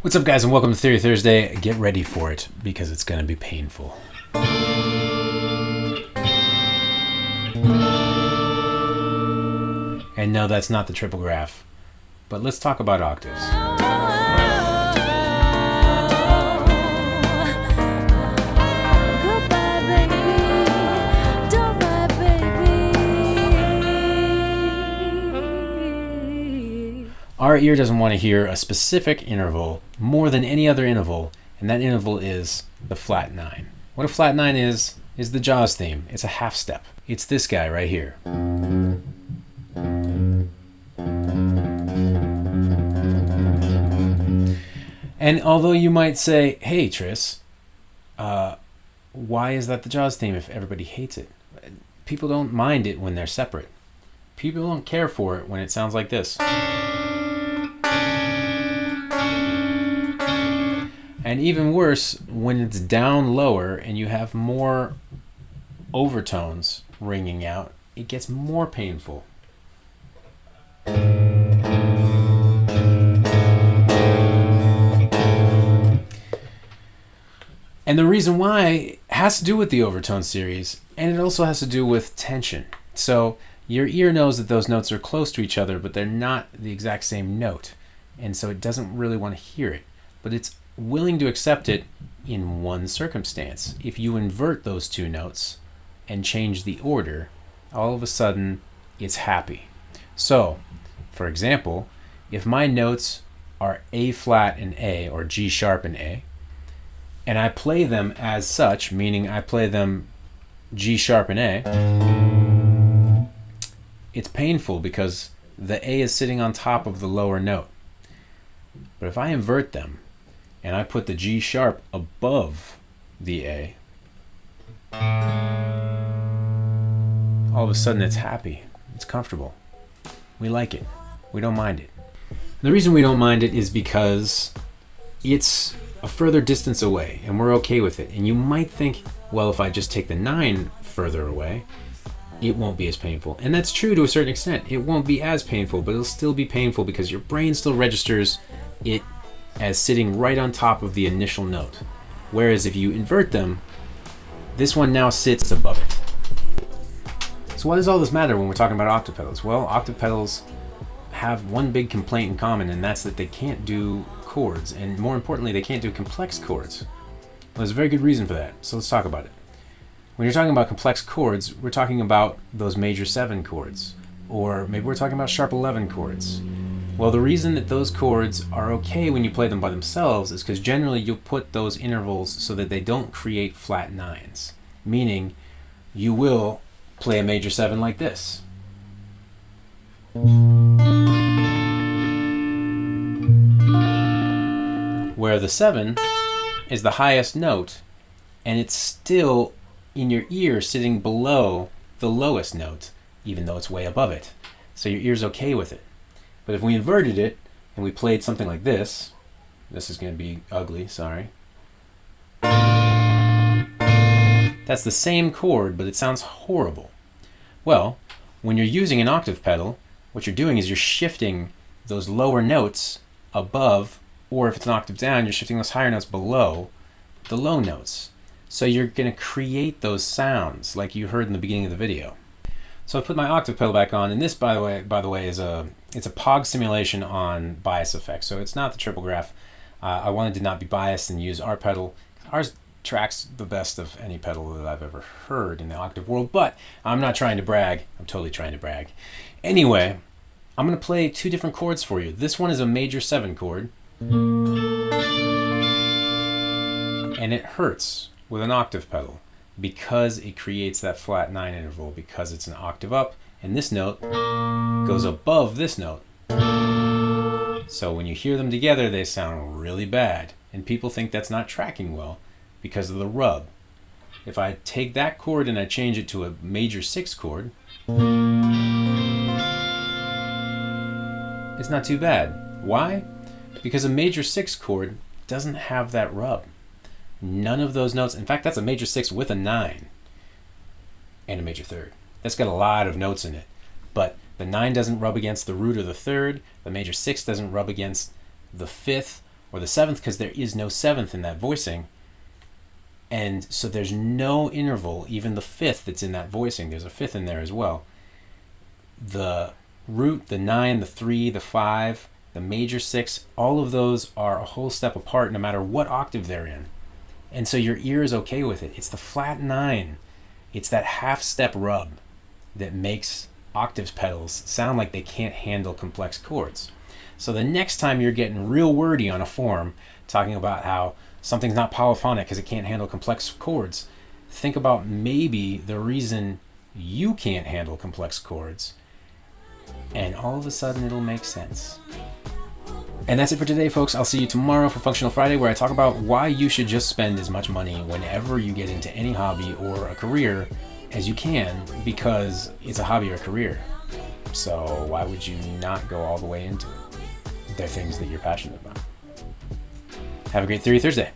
What's up, guys, and welcome to Theory Thursday. Get ready for it because it's going to be painful. And no, that's not the Triplegraph, but let's talk about octaves. Our ear doesn't want to hear a specific interval more than any other interval, and that interval is the flat 9. What a flat 9 is the Jaws theme. It's a half step. It's this guy right here. And although you might say, hey, Tris, why is that the Jaws theme if everybody hates it? People don't mind it when they're separate. People don't care for it when it sounds like this. And even worse, when it's down lower and you have more overtones ringing out, it gets more painful. And the reason why has to do with the overtone series, and it also has to do with tension. So your ear knows that those notes are close to each other, but they're not the exact same note. And so it doesn't really want to hear it. But it's willing to accept it in one circumstance. If you invert those two notes and change the order, all of a sudden it's happy. So, for example, if my notes are A flat and A, or G sharp and A, and I play them as such, meaning I play them G sharp and A, it's painful because the A is sitting on top of the lower note. But if I invert them, and I put the G sharp above the A, all of a sudden it's happy. It's comfortable. We like it. We don't mind it. The reason we don't mind it is because it's a further distance away, and we're okay with it. And you might think, well, if I just take the 9 further away, it won't be as painful. And that's true to a certain extent. It won't be as painful, but it'll still be painful because your brain still registers it as sitting right on top of the initial note. Whereas if you invert them, this one now sits above it. So why does all this matter when we're talking about octave pedals? Well, octave pedals have one big complaint in common, and that's that they can't do chords, and more importantly, they can't do complex chords. Well, there's a very good reason for that, so let's talk about it. When you're talking about complex chords, we're talking about those major 7 chords, or maybe we're talking about sharp 11 chords. Well, the reason that those chords are okay when you play them by themselves is because generally you'll put those intervals so that they don't create flat 9s. Meaning, you will play a major 7 like this. Where the 7 is the highest note, and it's still in your ear sitting below the lowest note, even though it's way above it. So your ear's okay with it. But if we inverted it and we played something like this is going to be ugly, sorry. That's the same chord, but it sounds horrible. Well, when you're using an octave pedal, what you're doing is you're shifting those lower notes above, or if it's an octave down, you're shifting those higher notes below the low notes. So you're going to create those sounds like you heard in the beginning of the video. So I put my octave pedal back on, and this, by the way, is it's a POG simulation on bias effects. So it's not the Triplegraph. I wanted to not be biased and use our pedal. Ours tracks the best of any pedal that I've ever heard in the octave world, but I'm not trying to brag. I'm totally trying to brag. Anyway, I'm going to play 2 different chords for you. This one is a major 7 chord, and it hurts with an octave pedal because it creates that flat 9 interval, because it's an octave up, and this note goes above this note. So when you hear them together, they sound really bad, and people think that's not tracking well because of the rub. If I take that chord and I change it to a major 6 chord, it's not too bad. Why? Because a major 6 chord doesn't have that rub. None of those notes, in fact, that's a major 6 with a 9 and a major 3rd. That's got a lot of notes in it, but the 9 doesn't rub against the root of the 3rd, the major 6 doesn't rub against the 5th or the 7th, because there is no 7th in that voicing. And so there's no interval, even the 5th that's in that voicing, there's a 5th in there as well. The root, the 9, the 3, the 5, the major 6, all of those are a whole step apart no matter what octave they're in. And so your ear is okay with it. It's the flat 9. It's that half step rub that makes Octave pedals sound like they can't handle complex chords. So the next time you're getting real wordy on a form, talking about how something's not polyphonic because it can't handle complex chords, think about maybe the reason you can't handle complex chords, and all of a sudden it'll make sense. And that's it for today, folks. I'll see you tomorrow for Functional Friday, where I talk about why you should just spend as much money whenever you get into any hobby or a career as you can, because it's a hobby or a career. So why would you not go all the way into it? They're things that you're passionate about. Have a great Theory Thursday.